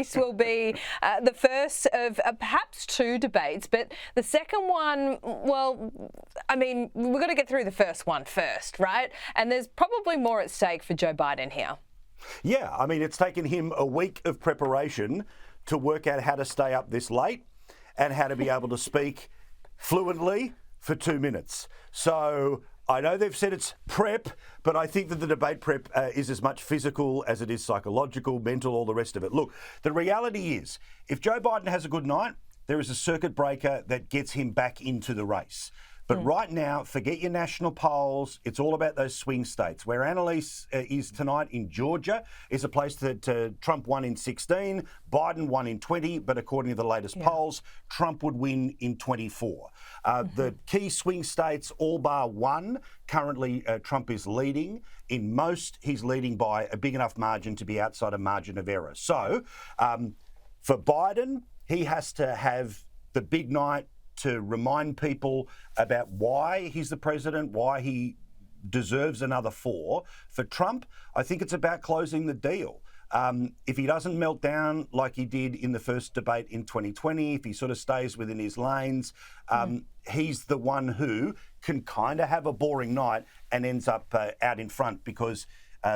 This will be the first of perhaps two debates, but the second one, well, I mean, we've got to get through the first one first, right? And there's probably more at stake for Joe Biden here. Yeah, I mean, it's taken him a week of preparation to work out how to stay up this late and how to be able to speak fluently for 2 minutes. So I know they've said it's prep, but I think that the debate prep is as much physical as it is psychological, mental, all the rest of it. Look, the reality is, if Joe Biden has a good night, there is a circuit breaker that gets him back into the race. But right now, forget your national polls. It's all about those swing states. Where Annalise is tonight in Georgia is a place that Trump won in 16, Biden won in 20, but according to the latest polls, Trump would win in 24. The key swing states, all bar one, currently Trump is leading. In most, he's leading by a big enough margin to be outside a margin of error. So for Biden, he has to have the big night to remind people about why he's the president, why he deserves another 4. For Trump, I think it's about closing the deal. If he doesn't melt down like he did in the first debate in 2020, if he sort of stays within his lanes, he's the one who can kind of have a boring night and ends up out in front because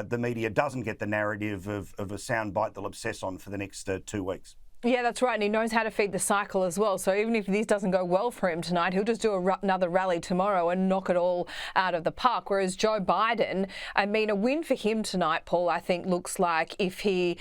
the media doesn't get the narrative of a soundbite they'll obsess on for the next 2 weeks. Yeah, that's right. And he knows how to feed the cycle as well. So even if this doesn't go well for him tonight, he'll just do another rally tomorrow and knock it all out of the park. Whereas Joe Biden, I mean, a win for him tonight, Paul, I think looks like if he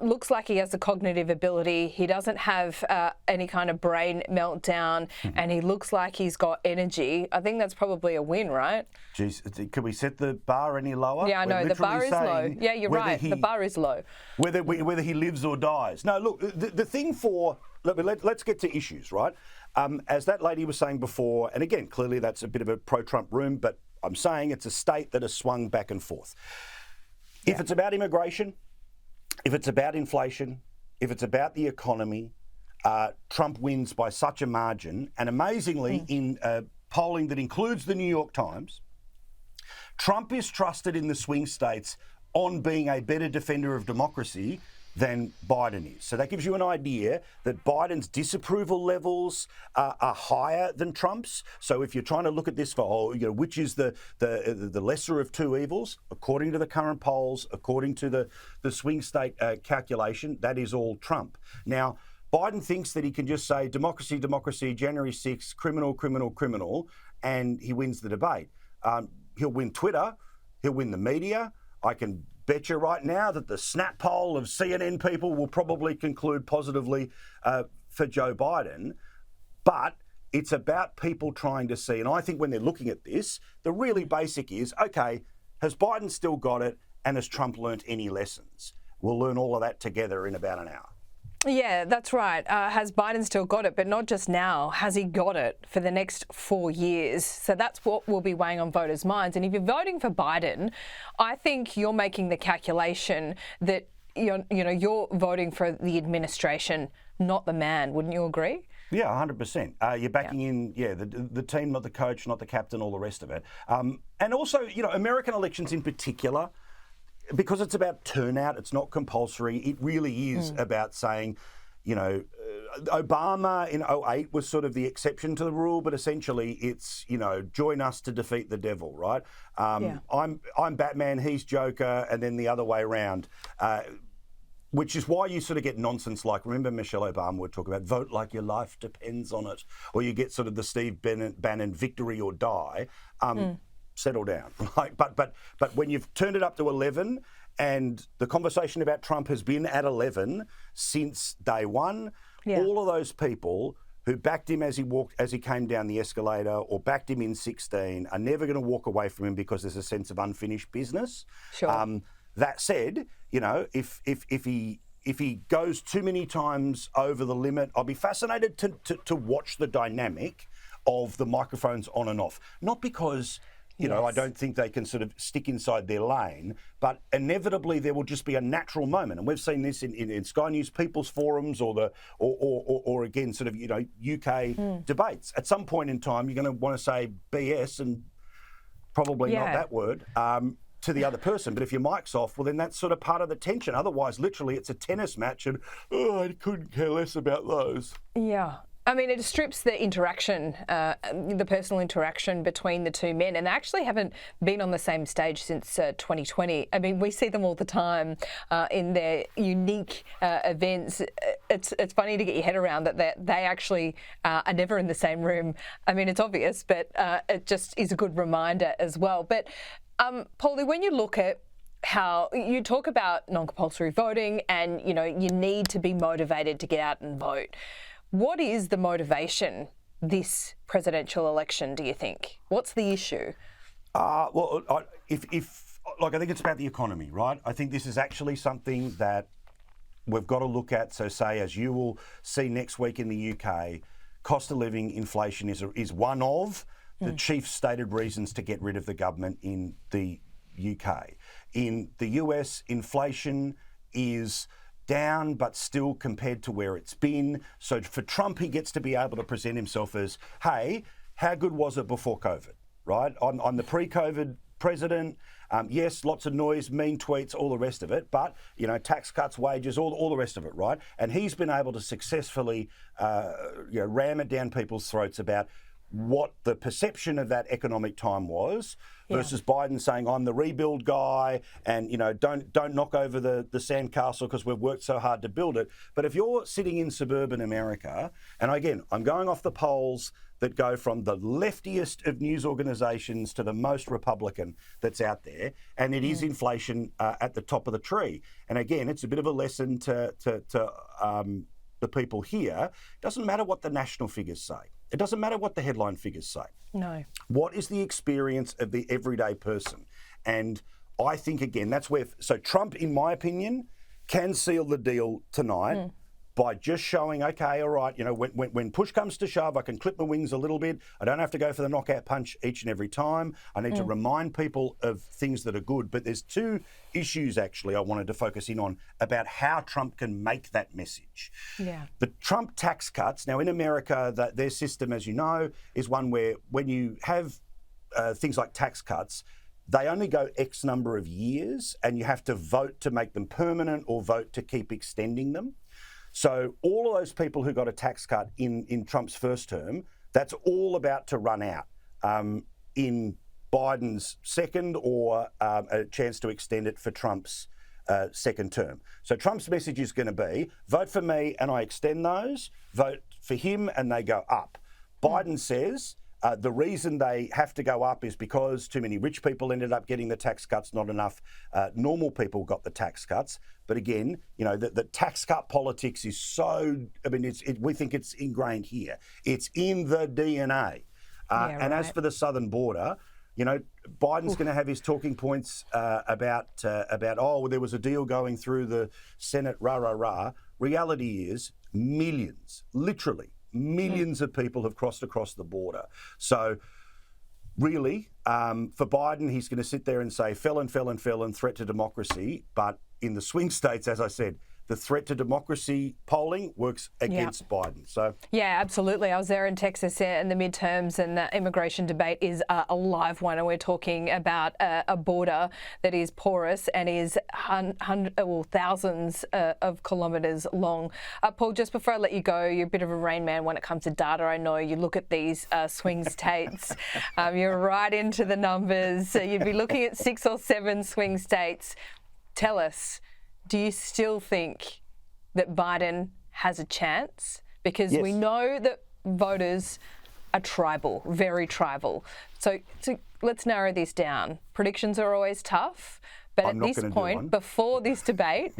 looks like he has the cognitive ability, he doesn't have any kind of brain meltdown, and he looks like he's got energy. I think that's probably a win, right? Geez, can we set the bar any lower? Yeah, I know, the bar is low. Yeah, you're right, the bar is low. Whether he lives or dies. No, look, the thing for, let's get to issues, right? As that lady was saying before, and again, clearly that's a bit of a pro-Trump room, but I'm saying it's a state that has swung back and forth. If it's about immigration, if it's about inflation, if it's about the economy, Trump wins by such a margin. And amazingly, in polling that includes the New York Times, Trump is trusted in the swing states on being a better defender of democracy than Biden is. So that gives you an idea that Biden's disapproval levels are higher than Trump's. So if you're trying to look at this for, which is the lesser of two evils, according to the current polls, according to the swing state calculation, that is all Trump. Now, Biden thinks that he can just say democracy, democracy, January 6th, criminal, criminal, criminal, and he wins the debate. He'll win Twitter, he'll win the media. I can bet you right now that the snap poll of CNN people will probably conclude positively for Joe Biden. But it's about people trying to see, and I think when they're looking at this, the really basic is, okay, has Biden still got it, and has Trump learnt any lessons? We'll learn all of that together in about an hour. Yeah, that's right. Has Biden still got it? But not just now. Has he got it for the next 4 years? So that's what will be weighing on voters' minds. And if you're voting for Biden, I think you're making the calculation that you're voting for the administration, not the man. Wouldn't you agree? Yeah, 100%. You're backing in, the team, not the coach, not the captain, all the rest of it. And also, American elections in particular, because it's about turnout, it's not compulsory. It really is about saying, Obama in 2008 was sort of the exception to the rule, but essentially it's, join us to defeat the devil, right? I'm Batman, he's Joker, and then the other way around. Which is why you sort of get nonsense like, remember Michelle Obama would talk about vote like your life depends on it, or you get sort of the Steve Bannon victory or die. Settle down. But when you've turned it up to 11 and the conversation about Trump has been at 11 since day one, all of those people who backed him as he came down the escalator or backed him in 16 are never going to walk away from him because there's a sense of unfinished business. Sure. That said, if he goes too many times over the limit, I'll be fascinated to watch the dynamic of the microphones on and off. Not because I don't think they can sort of stick inside their lane, but inevitably there will just be a natural moment, and we've seen this in Sky News People's forums or again sort of UK debates. At some point in time, you're going to want to say BS and probably not that word. to the other person. But if your mic's off, well, then that's sort of part of the tension. Otherwise, literally, it's a tennis match and, I couldn't care less about those. Yeah. I mean, it strips the interaction, the personal interaction between the two men, and they actually haven't been on the same stage since 2020. I mean, we see them all the time in their unique events. It's funny to get your head around that they actually are never in the same room. I mean, it's obvious, but it just is a good reminder as well. But Paulie, when you look at how you talk about non-compulsory voting and, you need to be motivated to get out and vote. What is the motivation this presidential election, do you think? What's the issue? Well, I think it's about the economy, right? I think this is actually something that we've got to look at. So say, as you will see next week in the UK, cost of living inflation is one of the chief stated reasons to get rid of the government in the UK. In the US, inflation is down, but still compared to where it's been. So for Trump, he gets to be able to present himself as, hey, how good was it before COVID, right? I'm the pre-COVID president. Yes, lots of noise, mean tweets, all the rest of it, but, tax cuts, wages, all the rest of it, right? And he's been able to successfully, ram it down people's throats about what the perception of that economic time was versus Biden saying, I'm the rebuild guy and, don't knock over the sandcastle because we've worked so hard to build it. But if you're sitting in suburban America, and again, I'm going off the polls that go from the leftiest of news organisations to the most Republican that's out there, and it is inflation at the top of the tree. And again, it's a bit of a lesson to the people here. It doesn't matter what the national figures say. It doesn't matter what the headline figures say. No. What is the experience of the everyday person? And I think, again, that's where... So Trump, in my opinion, can seal the deal tonight by just showing, okay, all right, when push comes to shove, I can clip my wings a little bit. I don't have to go for the knockout punch each and every time. I need to remind people of things that are good. But there's two issues, actually, I wanted to focus in on about how Trump can make that message. Yeah. The Trump tax cuts, now in America, their system, as you know, is one where when you have things like tax cuts, they only go X number of years and you have to vote to make them permanent or vote to keep extending them. So all of those people who got a tax cut in Trump's first term, that's all about to run out in Biden's second or a chance to extend it for Trump's second term. So Trump's message is going to be, vote for me and I extend those, vote for him and they go up. Biden says the reason they have to go up is because too many rich people ended up getting the tax cuts, not enough normal people got the tax cuts. But again, the tax cut politics is so, we think it's ingrained here. It's in the DNA. And as for the southern border, Biden's going to have his talking points about there was a deal going through the Senate, rah. Reality is millions, literally millions of people have crossed across the border. So really, for Biden, he's going to sit there and say felon, threat to democracy. But in the swing states, as I said, the threat to democracy polling works against Biden. So yeah, absolutely. I was there in Texas in the midterms, and the immigration debate is a live one. And we're talking about a border that is porous and is thousands of kilometres long. Paul, just before I let you go, you're a bit of a Rain Man when it comes to data. I know you look at these swing states. You're right into the numbers. You'd be looking at 6 or 7 swing states. Tell us, do you still think that Biden has a chance? Because we know that voters are tribal, very tribal. So let's narrow this down. Predictions are always tough, but at this point, before this debate,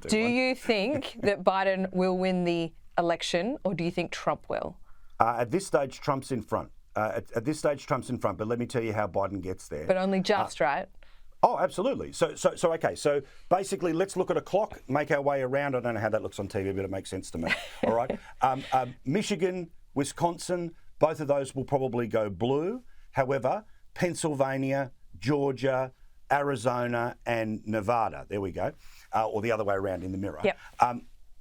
do you think that Biden will win the election, or do you think Trump will? At this stage, Trump's in front. At this stage, Trump's in front, but let me tell you how Biden gets there. But only just, right? Oh, absolutely. So okay. So basically, let's look at a clock, make our way around. I don't know how that looks on TV, but it makes sense to me. All right. Michigan, Wisconsin, both of those will probably go blue. However, Pennsylvania, Georgia, Arizona, and Nevada. There we go. Or the other way around in the mirror. Yep.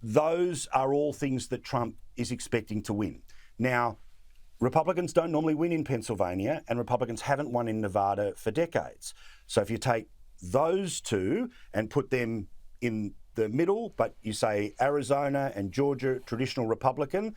Those are all things that Trump is expecting to win. Now, Republicans don't normally win in Pennsylvania, and Republicans haven't won in Nevada for decades. So if you take those two and put them in the middle, but you say Arizona and Georgia, traditional Republican,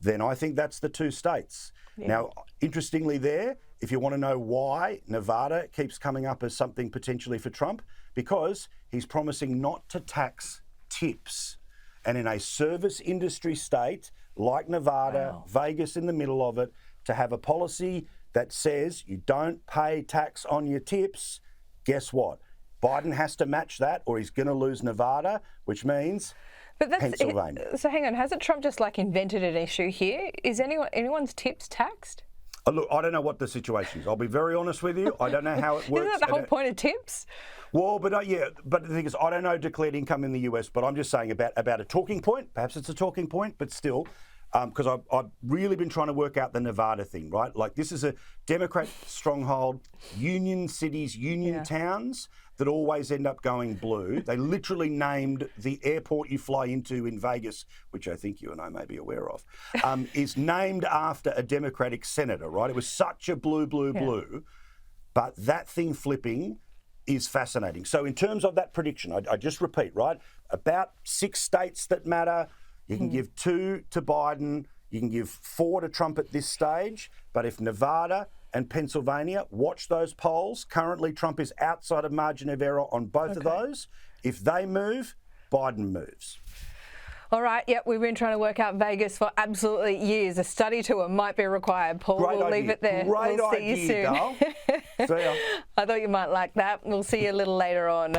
then I think that's the two states. Yeah. Now, interestingly there, if you want to know why Nevada keeps coming up as something potentially for Trump, because he's promising not to tax tips. And in a service industry state like Nevada, Vegas in the middle of it, to have a policy that says you don't pay tax on your tips, guess what? Biden has to match that or he's going to lose Nevada, which means Pennsylvania. So hang on, hasn't Trump just invented an issue here? Is anyone's tips taxed? Look, I don't know what the situation is. I'll be very honest with you. I don't know how it works. Isn't that the whole point of tips? Well, but but the thing is, I don't know declared income in the US, but I'm just saying about a talking point. Perhaps it's a talking point, but still, because I've really been trying to work out the Nevada thing, right? This is a Democrat stronghold, union cities, union towns that always end up going blue. They literally named the airport you fly into in Vegas, which I think you and I may be aware of, is named after a Democratic senator, right? It was such a blue. But that thing flipping is fascinating. So in terms of that prediction, I just repeat, right? About 6 states that matter. You can give 2 to Biden. You can give 4 to Trump at this stage. But if Nevada and Pennsylvania, watch those polls. Currently, Trump is outside of margin of error on both of those. If they move, Biden moves. All right, we've been trying to work out Vegas for absolutely years. A study tour might be required, Paul. We'll leave it there. Great we'll see idea, you soon. See ya. I thought you might like that. We'll see you a little later on.